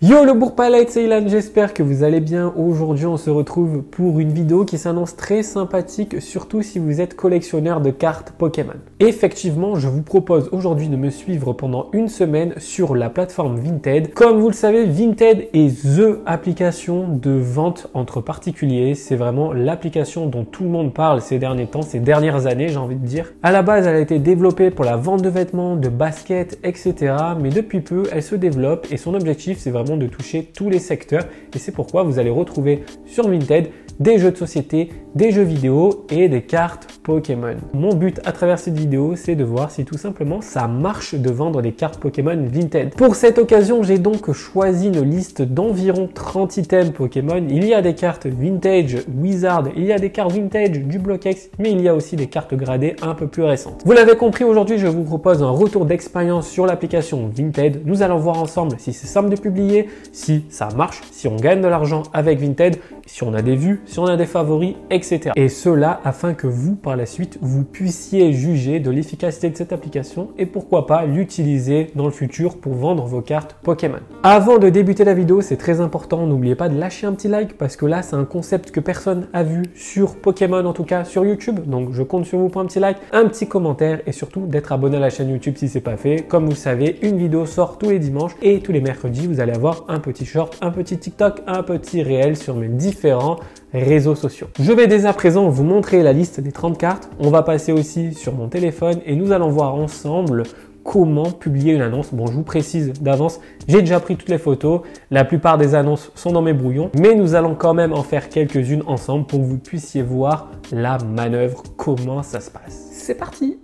Yo le Bourg-Palette, c'est Ilan, j'espère que vous allez bien. Aujourd'hui on se retrouve pour une vidéo qui s'annonce très sympathique, surtout si vous êtes collectionneur de cartes Pokémon. Effectivement, je vous propose aujourd'hui de me suivre pendant une semaine sur la plateforme Vinted. Comme vous le savez, Vinted est THE application de vente entre particuliers. C'est vraiment l'application dont tout le monde parle ces derniers temps, ces dernières années j'ai envie de dire. À la base, elle a été développée pour la vente de vêtements, de baskets, etc. Mais depuis peu, elle se développe et son objectif c'est vraiment de toucher tous les secteurs et c'est pourquoi vous allez retrouver sur Vinted des jeux de société, des jeux vidéo et des cartes Pokémon. Mon but à travers cette vidéo, c'est de voir si tout simplement ça marche de vendre des cartes Pokémon Vinted. Pour cette occasion, j'ai donc choisi une liste d'environ 30 items Pokémon. Il y a des cartes Vintage, Wizard, il y a des cartes Vintage du Block-X, mais il y a aussi des cartes gradées un peu plus récentes. Vous l'avez compris, aujourd'hui, je vous propose un retour d'expérience sur l'application Vinted. Nous allons voir ensemble si c'est simple de publier, si ça marche, si on gagne de l'argent avec Vinted, si on a des vues, si on a des favoris, etc. Et cela afin que vous, par la suite, vous puissiez juger de l'efficacité de cette application et pourquoi pas l'utiliser dans le futur pour vendre vos cartes Pokémon. Avant de débuter la vidéo, c'est très important, n'oubliez pas de lâcher un petit like parce que là, c'est un concept que personne a vu sur Pokémon, en tout cas sur YouTube. Donc, je compte sur vous pour un petit like, un petit commentaire et surtout d'être abonné à la chaîne YouTube si c'est pas fait. Comme vous savez, une vidéo sort tous les dimanches et tous les mercredis, vous allez avoir un petit short, un petit TikTok, un petit réel sur mes différents réseaux sociaux. Je vais dès à présent vous montrer la liste des 30 cartes. On va passer aussi sur mon téléphone et nous allons voir ensemble comment publier une annonce. Bon, je vous précise d'avance, j'ai déjà pris toutes les photos. La plupart des annonces sont dans mes brouillons, mais nous allons quand même en faire quelques-unes ensemble pour que vous puissiez voir la manœuvre, comment ça se passe. C'est parti!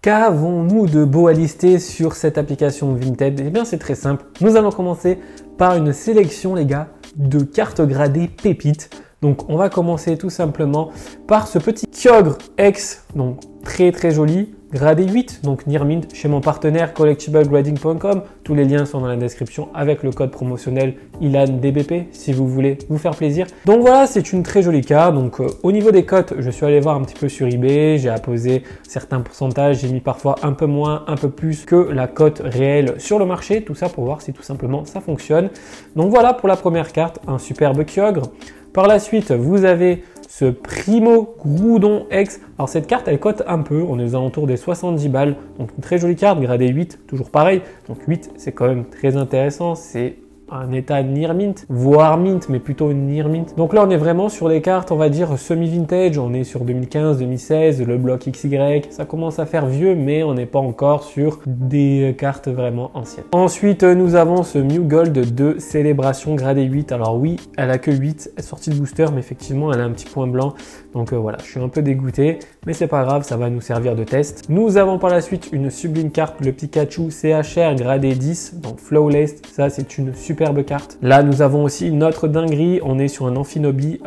Qu'avons-nous de beau à lister sur cette application Vinted? Eh bien, c'est très simple. Nous allons commencer par une sélection, les gars, de cartes gradées pépites. Donc, on va commencer tout simplement par ce petit Kyogre X, donc très joli, gradé 8, donc Near Mint chez mon partenaire collectiblegrading.com. Tous les liens sont dans la description avec le code promotionnel ILANDBP si vous voulez vous faire plaisir. Donc voilà, c'est une très jolie carte. Donc au niveau des cotes, je suis allé voir un petit peu sur eBay, j'ai apposé certains pourcentages, j'ai mis parfois un peu moins, un peu plus que la cote réelle sur le marché, tout ça pour voir si tout simplement ça fonctionne. Donc voilà pour la première carte, un superbe Kyogre. Par la suite, vous avez ce Primo Groudon X. Alors cette carte, elle cote un peu, on est aux alentours des 70 balles. Donc une très jolie carte, gradée 8, toujours pareil. Donc 8, c'est quand même très intéressant, c'est un état Near Mint, voire Mint, mais plutôt Near Mint. Donc là, on est vraiment sur des cartes, on va dire, semi-vintage. On est sur 2015, 2016, le bloc XY. Ça commence à faire vieux, mais on n'est pas encore sur des cartes vraiment anciennes. Ensuite, nous avons ce Mew Gold de Célébration gradé 8. Alors oui, elle a que 8, elle est sortie de booster, mais effectivement, elle a un petit point blanc. Donc voilà, je suis un peu dégoûté, mais c'est pas grave, ça va nous servir de test. Nous avons par la suite une sublime carte, le Pikachu CHR gradé 10, donc Flawless. Ça, c'est une superbe carte. Là, nous avons aussi notre dinguerie. On est sur un Amphinobi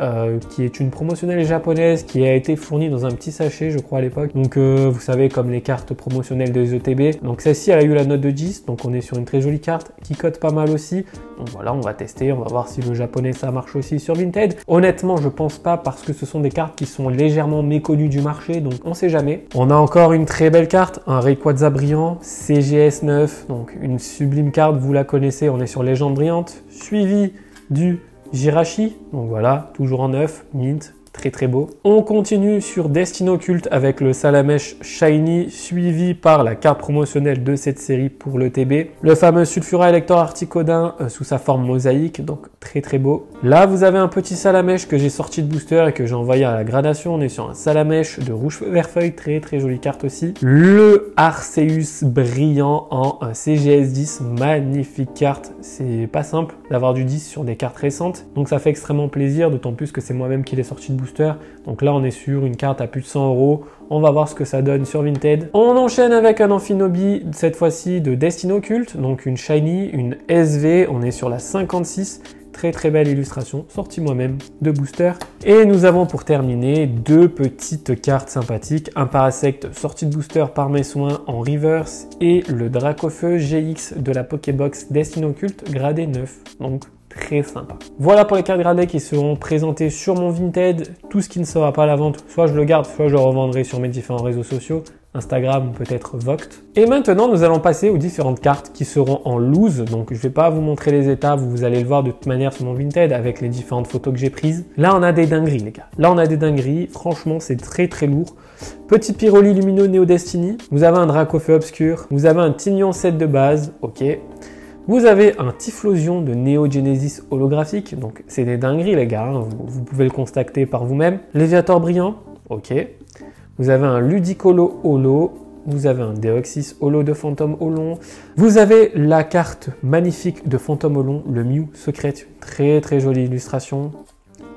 qui est une promotionnelle japonaise qui a été fournie dans un petit sachet, je crois, à l'époque. Donc, vous savez, comme les cartes promotionnelles des ETB. Donc, celle-ci, elle a eu la note de 10. Donc, on est sur une très jolie carte qui cote pas mal aussi. Donc, voilà, on va tester. On va voir si le japonais, ça marche aussi sur Vinted. Honnêtement, je pense pas parce que ce sont des cartes qui sont légèrement méconnues du marché. Donc, on sait jamais. On a encore une très belle carte, un Rayquaza brillant, CGS 9. Donc, une sublime carte, vous la connaissez. On est sur Légende brillante, suivi du Jirachi. Donc voilà, toujours en 9, mint. Très beau. On continue sur Destino Cult avec le Salamèche Shiny suivi par la carte promotionnelle de cette série pour le TB. Le fameux Sulfura Elector Articodin sous sa forme mosaïque, donc très beau. Là, vous avez un petit Salamèche que j'ai sorti de booster et que j'ai envoyé à la gradation. On est sur un Salamèche de rouge vert feuille, très jolie carte aussi. Le Arceus brillant en CGS 10, magnifique carte. C'est pas simple d'avoir du 10 sur des cartes récentes, donc ça fait extrêmement plaisir, d'autant plus que c'est moi-même qui l'ai sorti de booster. Donc là, on est sur une carte à plus de 100 €. On va voir ce que ça donne sur Vinted. On enchaîne avec un Amphinobi, cette fois-ci de Destino Cult. Donc une Shiny, une SV. On est sur la 56. Très belle illustration, sortie moi-même de booster. Et nous avons pour terminer deux petites cartes sympathiques. Un Parasect sorti de booster par mes soins en reverse et le Dracofeu GX de la Pokébox Destino Cult gradé 9. Donc très sympa. Voilà pour les cartes gradées qui seront présentées sur mon Vinted. Tout ce qui ne sera pas à la vente, soit je le garde, soit je le revendrai sur mes différents réseaux sociaux. Instagram ou peut-être Voct. Et maintenant, nous allons passer aux différentes cartes qui seront en loose. Donc, je ne vais pas vous montrer les états, vous allez le voir de toute manière sur mon Vinted avec les différentes photos que j'ai prises. Là, on a des dingueries, les gars. Là, on a des dingueries. Franchement, c'est très très lourd. Petit Pyroli lumineux Neo Destiny. Vous avez un Dracofeu obscur. Vous avez un Tignon 7 de base. Ok. Vous avez un Typhlosion de Neo Genesis holographique. Donc, c'est des dingueries, les gars. Hein. Vous pouvez le constater par vous-même. Léviator brillant. Ok. Vous avez un Ludicolo holo, vous avez un Deoxys holo de Fantôme Holon, vous avez la carte magnifique de Fantôme Holon, le Mew Secret, très très jolie illustration.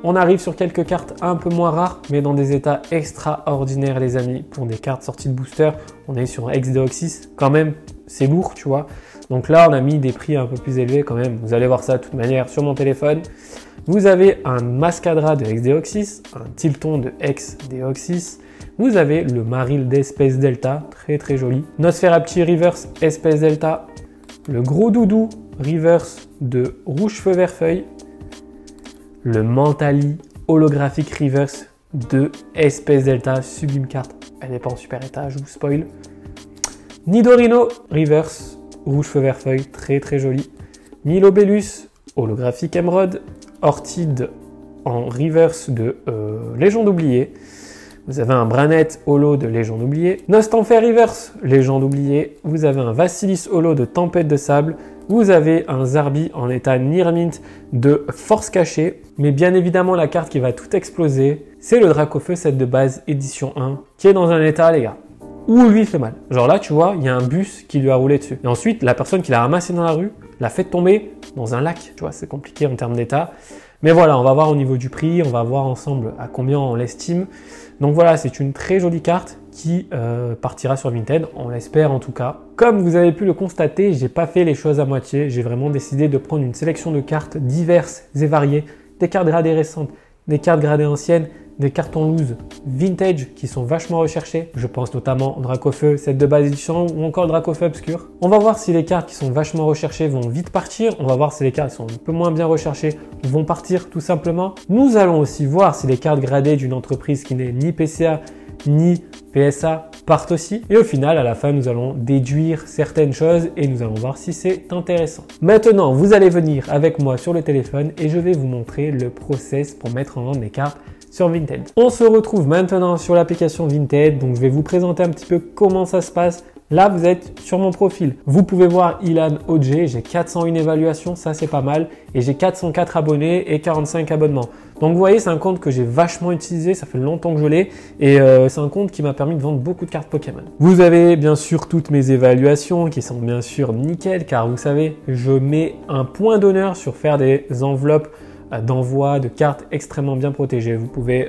On arrive sur quelques cartes un peu moins rares, mais dans des états extraordinaires les amis, pour des cartes sorties de booster. On est sur un ex-Deoxys, quand même, c'est lourd, tu vois. Donc là, on a mis des prix un peu plus élevés quand même, vous allez voir ça de toute manière sur mon téléphone. Vous avez un Mascadra de ex-Deoxys, un Tilton de ex-Deoxys. Vous avez le Maril d'Espèce Delta, très très joli. Nosferapti Reverse Espèce Delta. Le Gros Doudou Reverse de Rouge Feu Vert Feuille. Le Mentali Holographique Reverse de Espèce Delta, sublime carte. Elle n'est pas en super état, je vous spoil. Nidorino Reverse Rouge Feu Vert Feuille, très très joli. Milobellus Holographique Emerald. Orchid en Reverse de Légende oubliée. Vous avez un Branette holo de Légende oubliée. Nostanfer Reverse, Légende oubliée. Vous avez un Vassilis holo de Tempête de Sable. Vous avez un Zarbi en état Nirmint de Force cachée. Mais bien évidemment, la carte qui va tout exploser, c'est le Dracofeu 7 de base édition 1, qui est dans un état, les gars, où lui fait mal. Genre là, tu vois, il y a un bus qui lui a roulé dessus. Et ensuite, la personne qui l'a ramassé dans la rue l'a fait tomber dans un lac. Tu vois, c'est compliqué en termes d'état. Mais voilà, on va voir au niveau du prix, on va voir ensemble à combien on l'estime. Donc voilà, c'est une très jolie carte qui partira sur Vinted, on l'espère en tout cas. Comme vous avez pu le constater, j'ai pas fait les choses à moitié, j'ai vraiment décidé de prendre une sélection de cartes diverses et variées, des cartes gradées récentes, des cartes gradées anciennes, des cartes en loose vintage qui sont vachement recherchées. Je pense notamment au Dracofeu, set de base édition ou encore le Dracofeu obscur. On va voir si les cartes qui sont vachement recherchées vont vite partir. On va voir si les cartes qui sont un peu moins bien recherchées vont partir tout simplement. Nous allons aussi voir si les cartes gradées d'une entreprise qui n'est ni PCA ni PSA partent aussi. Et au final, à la fin, nous allons déduire certaines choses et nous allons voir si c'est intéressant. Maintenant, vous allez venir avec moi sur le téléphone et je vais vous montrer le process pour mettre en vente les cartes sur Vinted. On se retrouve maintenant sur l'application Vinted, donc je vais vous présenter un petit peu comment ça se passe. Là, vous êtes sur mon profil. Vous pouvez voir Ilan OG, j'ai 401 évaluations, ça c'est pas mal, et j'ai 404 abonnés et 45 abonnements. Donc vous voyez, c'est un compte que j'ai vachement utilisé, ça fait longtemps que je l'ai, et c'est un compte qui m'a permis de vendre beaucoup de cartes Pokémon. Vous avez bien sûr toutes mes évaluations qui sont bien sûr nickel, car vous savez, je mets un point d'honneur sur faire des enveloppes d'envoi de cartes extrêmement bien protégées. Vous pouvez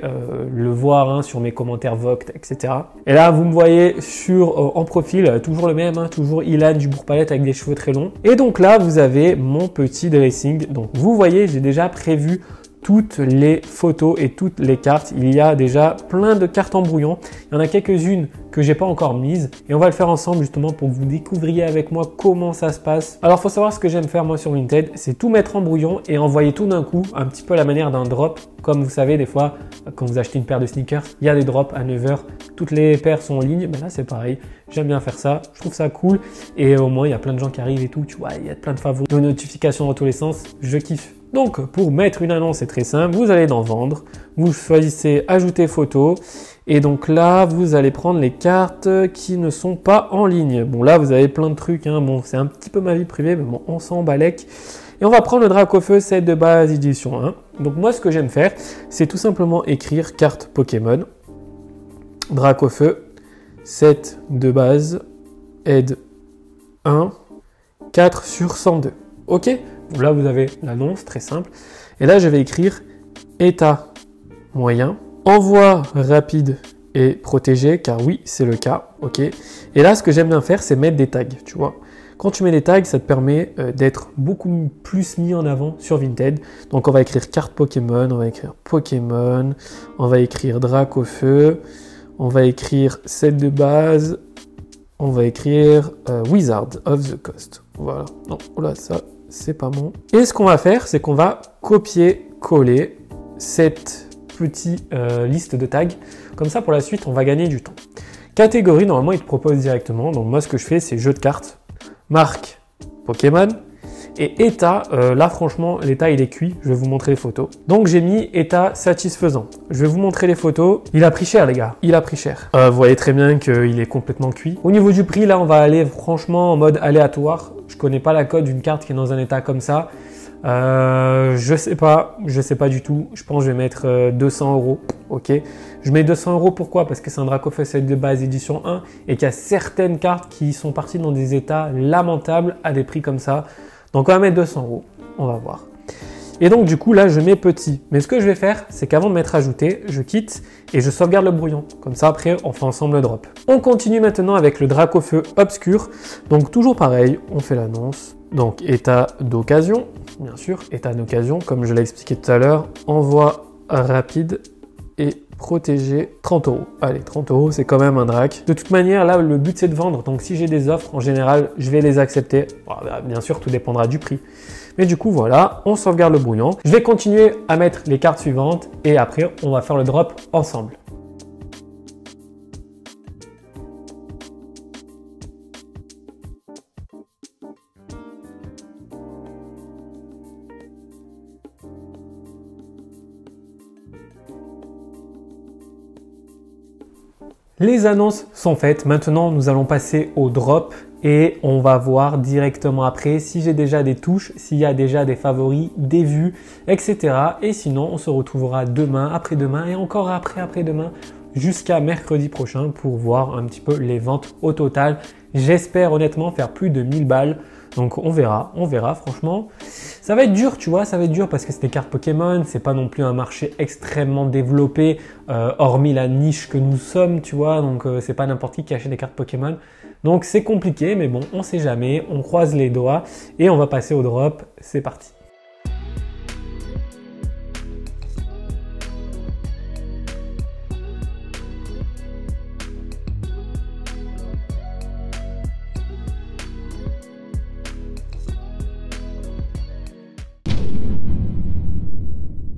le voir hein, sur mes commentaires Voct, etc. Et là, vous me voyez sur en profil, toujours le même, hein, toujours Ilan du Bourg-Palette avec des cheveux très longs. Et donc là, vous avez mon petit dressing. Donc vous voyez, j'ai déjà prévu toutes les photos et toutes les cartes. Il y a déjà plein de cartes en brouillon. Il y en a quelques-unes que j'ai pas encore mises et on va le faire ensemble justement pour que vous découvriez avec moi comment ça se passe. Alors, faut savoir ce que j'aime faire moi sur Vinted, c'est tout mettre en brouillon et envoyer tout d'un coup, un petit peu à la manière d'un drop. Comme vous savez, des fois, quand vous achetez une paire de sneakers, il y a des drops à 9 h. Toutes les paires sont en ligne. Ben là, c'est pareil. J'aime bien faire ça. Je trouve ça cool. Et au moins, il y a plein de gens qui arrivent et tout. Tu vois, il y a plein de favoris, de notifications dans tous les sens. Je kiffe. Donc, pour mettre une annonce, c'est très simple. Vous allez dans Vendre. Vous choisissez Ajouter photo. Et donc là, vous allez prendre les cartes qui ne sont pas en ligne. Bon, là, vous avez plein de trucs. Hein. Bon, c'est un petit peu ma vie privée, mais bon, on s'en balèque. Et on va prendre le Dracofeu 7 de base édition 1. Donc moi, ce que j'aime faire, c'est tout simplement écrire carte Pokémon. Dracofeu 7 de base, aide 1, 4 sur 102. Ok? Là, vous avez l'annonce, très simple. Et là, je vais écrire état moyen, envoi rapide et protégé, car oui, c'est le cas. Ok. Et là, ce que j'aime bien faire, c'est mettre des tags, tu vois. Quand tu mets des tags, ça te permet d'être beaucoup plus mis en avant sur Vinted. Donc, on va écrire carte Pokémon, on va écrire Pokémon, on va écrire Dracofeu, on va écrire set de base, on va écrire Wizard of the Coast. Voilà. Non, là, ça, c'est pas bon. Et ce qu'on va faire, c'est qu'on va copier-coller cette petite liste de tags. Comme ça, pour la suite, on va gagner du temps. Catégorie, normalement, il te propose directement. Donc moi, ce que je fais, c'est jeu de cartes, marque Pokémon. Et état, là franchement, l'état il est cuit, je vais vous montrer les photos. Donc j'ai mis état satisfaisant. Je vais vous montrer les photos. Il a pris cher les gars, il a pris cher. Vous voyez très bien qu'il est complètement cuit. Au niveau du prix, là on va aller franchement en mode aléatoire. Je connais pas la cote d'une carte qui est dans un état comme ça. Je sais pas du tout. Je pense que je vais mettre 200 €. Ok. Je mets 200 €, pourquoi? Parce que c'est un Dracofeu set de base édition 1 et qu'il y a certaines cartes qui sont parties dans des états lamentables à des prix comme ça. Donc on va mettre 200 €, on va voir. Et donc du coup là je mets petit. Mais ce que je vais faire, c'est qu'avant de mettre ajouté, je quitte et je sauvegarde le brouillon. Comme ça après on fait ensemble le drop. On continue maintenant avec le Dracofeu obscur. Donc toujours pareil, on fait l'annonce. Donc état d'occasion, bien sûr, état d'occasion, comme je l'ai expliqué tout à l'heure. Envoi rapide et protégé, 30 €. Allez, 30 € c'est quand même un drac. De toute manière, là, le but c'est de vendre. Donc si j'ai des offres, en général, je vais les accepter. Bon, bien sûr, tout dépendra du prix. Mais du coup, voilà, on sauvegarde le brouillon. Je vais continuer à mettre les cartes suivantes et après, on va faire le drop ensemble. Les annonces sont faites, maintenant nous allons passer au drop et on va voir directement après si j'ai déjà des touches, s'il y a déjà des favoris, des vues, etc. Et sinon on se retrouvera demain, après-demain et encore après-demain jusqu'à mercredi prochain pour voir un petit peu les ventes au total. J'espère honnêtement faire plus de 1000 balles. Donc on verra franchement. Ça va être dur, tu vois, ça va être dur parce que c'est des cartes Pokémon, c'est pas non plus un marché extrêmement développé, hormis la niche que nous sommes, tu vois, donc c'est pas n'importe qui achète des cartes Pokémon. Donc c'est compliqué, mais bon, on sait jamais, on croise les doigts et on va passer au drop, c'est parti.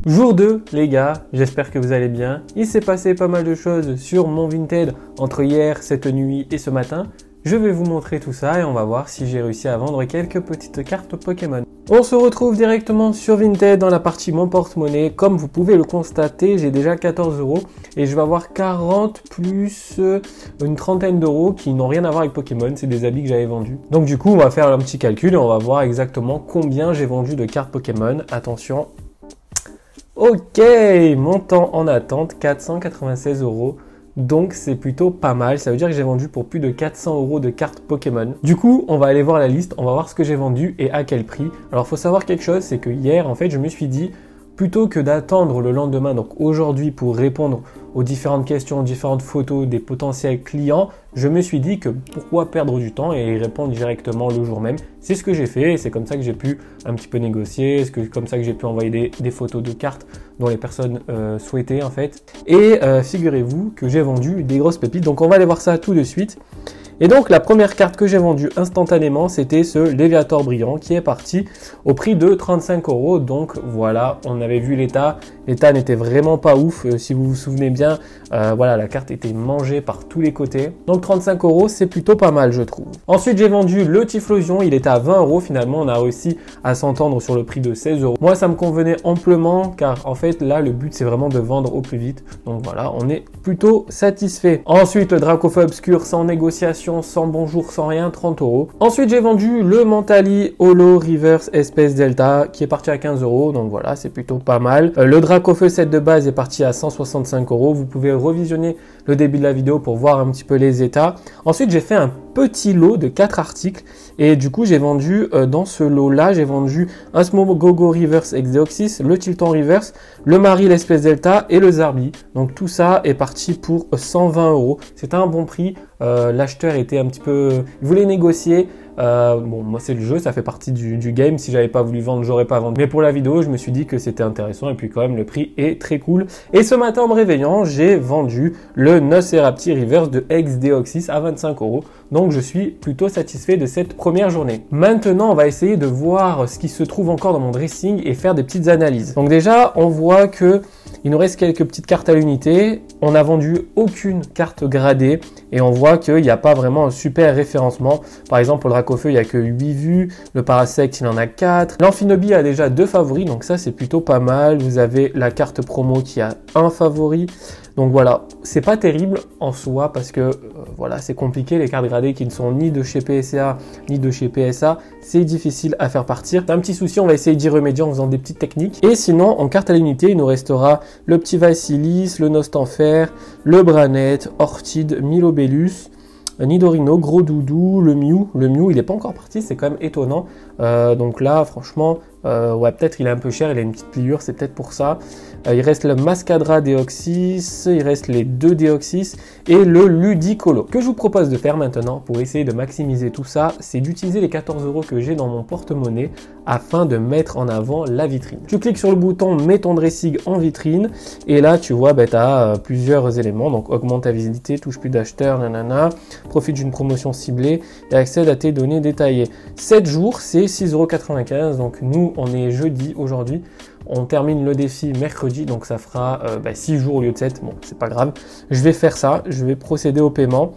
Jour 2 les gars, j'espère que vous allez bien. Il s'est passé pas mal de choses sur mon Vinted entre hier, cette nuit et ce matin. Je vais vous montrer tout ça et on va voir si j'ai réussi à vendre quelques petites cartes Pokémon. On se retrouve directement sur Vinted dans la partie mon porte-monnaie. Comme vous pouvez le constater, j'ai déjà 14 € et je vais avoir 40 plus une trentaine d'euros qui n'ont rien à voir avec Pokémon. C'est des habits que j'avais vendus. Donc du coup, on va faire un petit calcul et on va voir exactement combien j'ai vendu de cartes Pokémon. Attention. Ok, montant en attente 496 €. Donc c'est plutôt pas mal, ça veut dire que j'ai vendu pour plus de 400 € de cartes Pokémon. Du coup, on va aller voir la liste, on va voir ce que j'ai vendu et à quel prix. Alors faut savoir quelque chose, c'est que hier en fait je me suis dit, plutôt que d'attendre le lendemain, donc aujourd'hui pour répondre aux différentes questions, aux différentes photos des potentiels clients, je me suis dit que pourquoi perdre du temps et répondre directement le jour même. C'est ce que j'ai fait et c'est comme ça que j'ai pu un petit peu négocier, c'est comme ça que j'ai pu envoyer des photos de cartes dont les personnes souhaitaient en fait. Et figurez-vous que j'ai vendu des grosses pépites, donc on va aller voir ça tout de suite. Et donc la première carte que j'ai vendue instantanément, c'était ce Léviator brillant qui est parti au prix de 35 €. Donc voilà, on avait vu l'état. L'état n'était vraiment pas ouf. Si vous vous souvenez bien, voilà, la carte était mangée par tous les côtés. Donc 35 €, c'est plutôt pas mal, je trouve. Ensuite, j'ai vendu le Typhlosion. Il était à 20 € finalement. On a réussi à s'entendre sur le prix de 16 €. Moi, ça me convenait amplement car en fait, là, le but, c'est vraiment de vendre au plus vite. Donc voilà, on est plutôt satisfait. Ensuite, le Dracofeu obscur sans négociation, sans bonjour, sans rien, 30 €. Ensuite, j'ai vendu le Mentali Holo Reverse Espèce Delta qui est parti à 15 €. Donc voilà, c'est plutôt pas mal. Le Dracofeu set de base est parti à 165 €. Vous pouvez revisionner le début de la vidéo pour voir un petit peu les états. Ensuite, j'ai fait un petit lot de 4 articles et du coup, j'ai vendu dans ce lot-là, j'ai vendu un Smogogo Reverse Exdeoxys, le Tilton Reverse, le Marie l'Espèce Delta et le Zarbi. Donc tout ça est parti pour 120 €. C'est un bon prix. L'acheteur était un petit peu... Il voulait négocier. Bon, moi c'est le jeu, ça fait partie du game. Si j'avais pas voulu vendre, j'aurais pas vendu. Mais pour la vidéo, je me suis dit que c'était intéressant et puis quand même le prix est très cool. Et ce matin en me réveillant, j'ai vendu le Nosferapti Reverse de Exdeoxys à 25 €. Donc je suis plutôt satisfait de cette première journée. Maintenant, on va essayer de voir ce qui se trouve encore dans mon dressing et faire des petites analyses. Donc déjà, on voit que il nous reste quelques petites cartes à l'unité. On n'a vendu aucune carte gradée et on voit qu'il n'y a pas vraiment un super référencement. Par exemple, pour le Dracofeu, il n'y a que 8 vues, le Parasect, il en a 4. L'Amphinobi a déjà 2 favoris, donc ça c'est plutôt pas mal. Vous avez la carte promo qui a un favori. Donc voilà, c'est pas terrible en soi parce que voilà, c'est compliqué, les cartes gradées qui ne sont ni de chez PSA ni de chez PSA, c'est difficile à faire partir. C'est un petit souci, on va essayer d'y remédier en faisant des petites techniques. Et sinon, en carte à l'unité, il nous restera le petit Vassilis, le Nostanfer, le Branette, Orchid, Milobellus, Nidorino, Gros Doudou, le Mew. Le Mew, il n'est pas encore parti, c'est quand même étonnant. Donc là, franchement, ouais, peut-être il est un peu cher, il a une petite pliure, c'est peut-être pour ça. Il reste le Mascadra Deoxys, il reste les 2 Deoxys et le Ludicolo. Ce que je vous propose de faire maintenant pour essayer de maximiser tout ça, c'est d'utiliser les 14 € que j'ai dans mon porte-monnaie afin de mettre en avant la vitrine. Tu cliques sur le bouton Mets ton dressing en vitrine et là tu vois, tu as plusieurs éléments. Donc augmente ta visibilité, touche plus d'acheteurs, nanana, profite d'une promotion ciblée et accède à tes données détaillées. 7 jours, c'est 6,95 €. Donc nous, on est jeudi aujourd'hui. On termine le défi mercredi, donc ça fera 6 jours au lieu de 7. Bon, c'est pas grave. Je vais faire ça, je vais procéder au paiement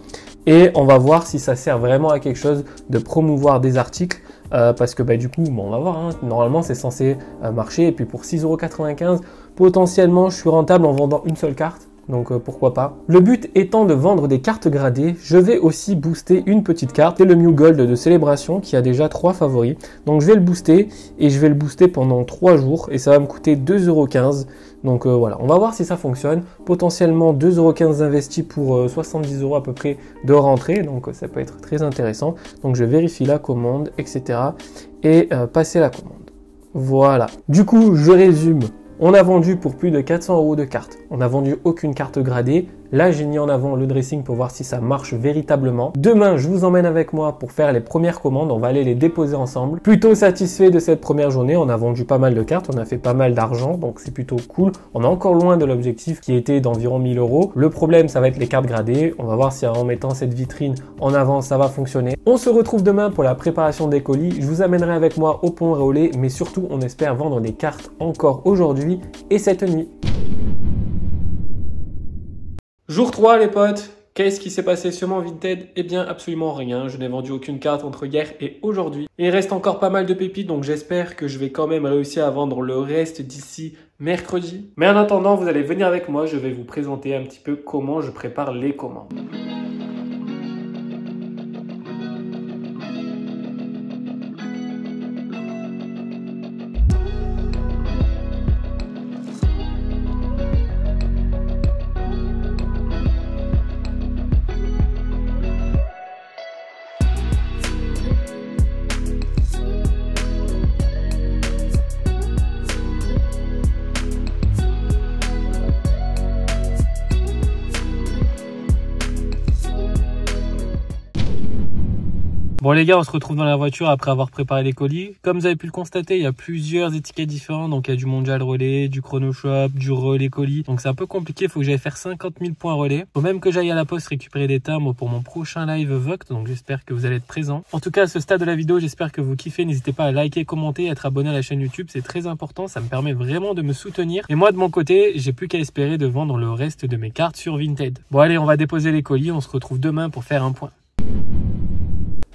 et on va voir si ça sert vraiment à quelque chose de promouvoir des articles. Parce que du coup, bon, on va voir, hein. Normalement c'est censé marcher. Et puis pour 6,95 €, potentiellement je suis rentable en vendant une seule carte. Donc pourquoi pas. Le but étant de vendre des cartes gradées, je vais aussi booster une petite carte. C'est le Mew Gold de Célébration qui a déjà 3 favoris. Donc je vais le booster et je vais le booster pendant 3 jours et ça va me coûter 2,15 €. Donc voilà, on va voir si ça fonctionne. Potentiellement 2,15 € investis pour 70 € à peu près de rentrée. Donc ça peut être très intéressant. Donc je vérifie la commande, etc. Et passer la commande. Voilà. Du coup, je résume. On a vendu pour plus de 400 € de cartes. On n'a vendu aucune carte gradée. Là, j'ai mis en avant le dressing pour voir si ça marche véritablement. Demain, je vous emmène avec moi pour faire les premières commandes. On va aller les déposer ensemble. Plutôt satisfait de cette première journée. On a vendu pas mal de cartes. On a fait pas mal d'argent. Donc, c'est plutôt cool. On est encore loin de l'objectif qui était d'environ 1000 €. Le problème, ça va être les cartes gradées. On va voir si en mettant cette vitrine en avant, ça va fonctionner. On se retrouve demain pour la préparation des colis. Je vous amènerai avec moi au pont Réolé. Mais surtout, on espère vendre des cartes encore aujourd'hui et cette nuit. Jour 3 les potes, qu'est-ce qui s'est passé sur mon Vinted? Eh bien absolument rien, je n'ai vendu aucune carte entre hier et aujourd'hui. Il reste encore pas mal de pépites donc j'espère que je vais quand même réussir à vendre le reste d'ici mercredi. Mais en attendant, vous allez venir avec moi, je vais vous présenter un petit peu comment je prépare les commandes. Bon les gars, on se retrouve dans la voiture après avoir préparé les colis. Comme vous avez pu le constater, il y a plusieurs étiquettes différentes. Donc il y a du Mondial Relais, du Chronoshop, du Relais Colis. Donc c'est un peu compliqué, il faut que j'aille faire 50 000 points relais. Faut même que j'aille à la poste récupérer des timbres pour mon prochain live Voct. Donc j'espère que vous allez être présents. En tout cas, à ce stade de la vidéo, j'espère que vous kiffez. N'hésitez pas à liker, commenter, être abonné à la chaîne YouTube. C'est très important, ça me permet vraiment de me soutenir. Et moi de mon côté, j'ai plus qu'à espérer de vendre le reste de mes cartes sur Vinted. Bon allez, on va déposer les colis. On se retrouve demain pour faire un point.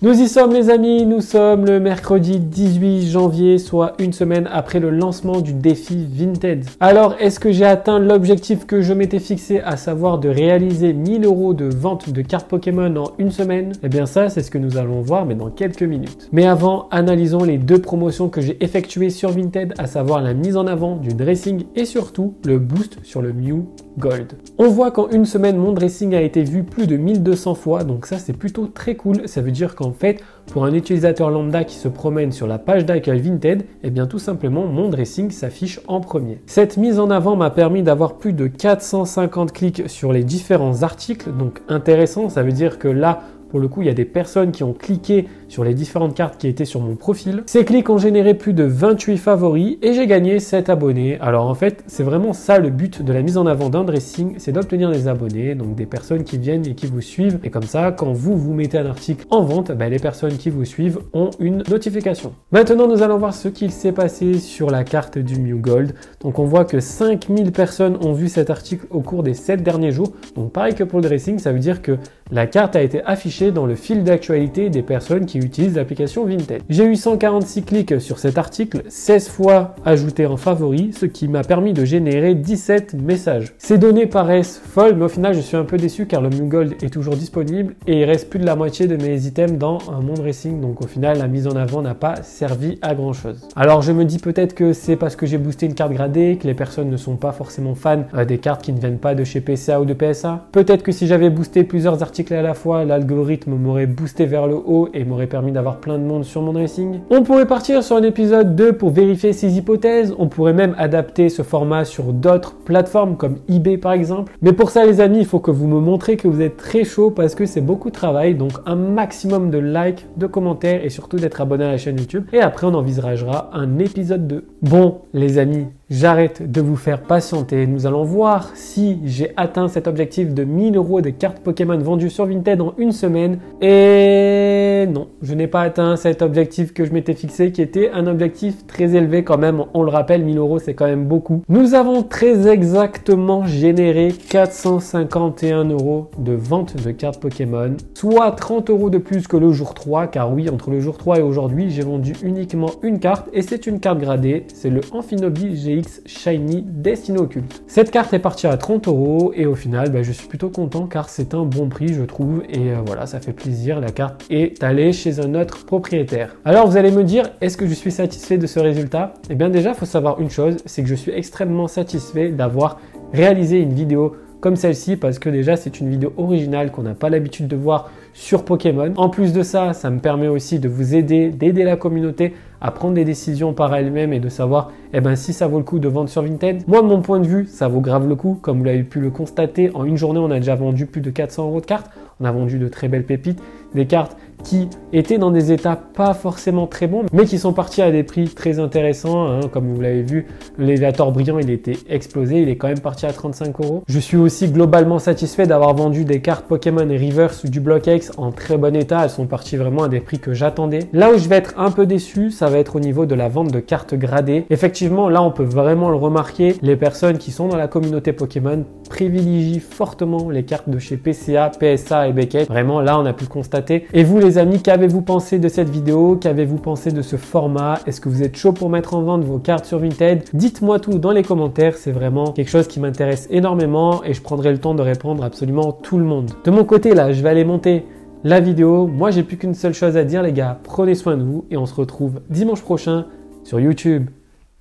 Nous y sommes les amis, nous sommes le mercredi 18 janvier, soit une semaine après le lancement du défi Vinted. Alors, est-ce que j'ai atteint l'objectif que je m'étais fixé, à savoir de réaliser 1000 € de vente de cartes Pokémon en une semaine? Eh bien ça, c'est ce que nous allons voir, mais dans quelques minutes. Mais avant, analysons les 2 promotions que j'ai effectuées sur Vinted, à savoir la mise en avant du dressing et surtout le boost sur le Mew Gold. On voit qu'en une semaine, mon dressing a été vu plus de 1200 fois, donc ça c'est plutôt très cool. Ça veut dire qu'en fait, pour un utilisateur lambda qui se promène sur la page d'accueil Vinted, eh bien tout simplement mon dressing s'affiche en premier. Cette mise en avant m'a permis d'avoir plus de 450 clics sur les différents articles, donc intéressant, ça veut dire que là, pour le coup, il y a des personnes qui ont cliqué sur les différentes cartes qui étaient sur mon profil. Ces clics ont généré plus de 28 favoris et j'ai gagné 7 abonnés. Alors en fait, c'est vraiment ça le but de la mise en avant d'un dressing, c'est d'obtenir des abonnés, donc des personnes qui viennent et qui vous suivent. Et comme ça, quand vous mettez un article en vente, les personnes qui vous suivent ont une notification. Maintenant, nous allons voir ce qu'il s'est passé sur la carte du Mew Gold. Donc on voit que 5000 personnes ont vu cet article au cours des 7 derniers jours. Donc pareil que pour le dressing, ça veut dire que La carte a été affichée dans le fil d'actualité des personnes qui utilisent l'application Vinted. J'ai eu 146 clics sur cet article, 16 fois ajouté en favori, ce qui m'a permis de générer 17 messages. Ces données paraissent folles, mais au final je suis un peu déçu car le Mew Gold est toujours disponible et il reste plus de la moitié de mes items dans un monde racing, donc au final la mise en avant n'a pas servi à grand chose. Alors je me dis peut-être que c'est parce que j'ai boosté une carte gradée, que les personnes ne sont pas forcément fans des cartes qui ne viennent pas de chez PCA ou de PSA. Peut-être que si j'avais boosté plusieurs articles à la fois, l'algorithme m'aurait boosté vers le haut et m'aurait permis d'avoir plein de monde sur mon racing. On pourrait partir sur un épisode 2 pour vérifier ces hypothèses. On pourrait même adapter ce format sur d'autres plateformes comme eBay par exemple. Mais pour ça les amis, il faut que vous me montrez que vous êtes très chaud parce que c'est beaucoup de travail. Donc un maximum de likes, de commentaires et surtout d'être abonné à la chaîne YouTube. Et après on envisagera un épisode 2. Bon les amis, j'arrête de vous faire patienter. Nous allons voir si j'ai atteint cet objectif de 1000 € de cartes Pokémon vendues sur Vinted en une semaine. Et non, je n'ai pas atteint cet objectif que je m'étais fixé qui était un objectif très élevé quand même. On le rappelle, 1000 € c'est quand même beaucoup. Nous avons très exactement généré 451 € de vente de cartes Pokémon, soit 30 € de plus que le jour 3, car oui, entre le jour 3 et aujourd'hui, j'ai vendu uniquement une carte et c'est une carte gradée, c'est le Amphinobi GX Shiny Destino Occulte. Cette carte est partie à 30 € et au final, je suis plutôt content car c'est un bon prix je trouve et voilà, ça fait plaisir. La carte est allée chez un autre propriétaire. Alors vous allez me dire, est-ce que je suis satisfait de ce résultat? Eh bien déjà, il faut savoir une chose, c'est que je suis extrêmement satisfait d'avoir réalisé une vidéo comme celle-ci parce que déjà c'est une vidéo originale qu'on n'a pas l'habitude de voir sur Pokémon. En plus de ça, ça me permet aussi de vous aider, d'aider la communauté à prendre des décisions par elle-même et de savoir si ça vaut le coup de vendre sur Vinted. Moi de mon point de vue, ça vaut grave le coup. Comme vous l'avez pu le constater, en une journée on a déjà vendu plus de 400 € de cartes. On a vendu de très belles pépites, des cartes qui étaient dans des états pas forcément très bons, mais qui sont partis à des prix très intéressants. Comme vous l'avez vu, le Léviator brillant, il était explosé, il est quand même parti à 35 €. Je suis aussi globalement satisfait d'avoir vendu des cartes Pokémon Reverse du Block X en très bon état. Elles sont parties vraiment à des prix que j'attendais. Là où je vais être un peu déçu, ça va être au niveau de la vente de cartes gradées. Effectivement, là, on peut vraiment le remarquer. Les personnes qui sont dans la communauté Pokémon privilégient fortement les cartes de chez PCA, PSA et Beckett. Vraiment, là, on a pu le constater. Et vous, les amis, qu'avez-vous pensé de cette vidéo? Qu'avez-vous pensé de ce format? Est-ce que vous êtes chaud pour mettre en vente vos cartes sur Vinted? Dites-moi tout dans les commentaires. C'est vraiment quelque chose qui m'intéresse énormément et je prendrai le temps de répondre à absolument tout le monde. De mon côté, là, je vais aller monter la vidéo. Moi, j'ai plus qu'une seule chose à dire, les gars. Prenez soin de vous et on se retrouve dimanche prochain sur YouTube.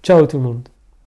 Ciao tout le monde.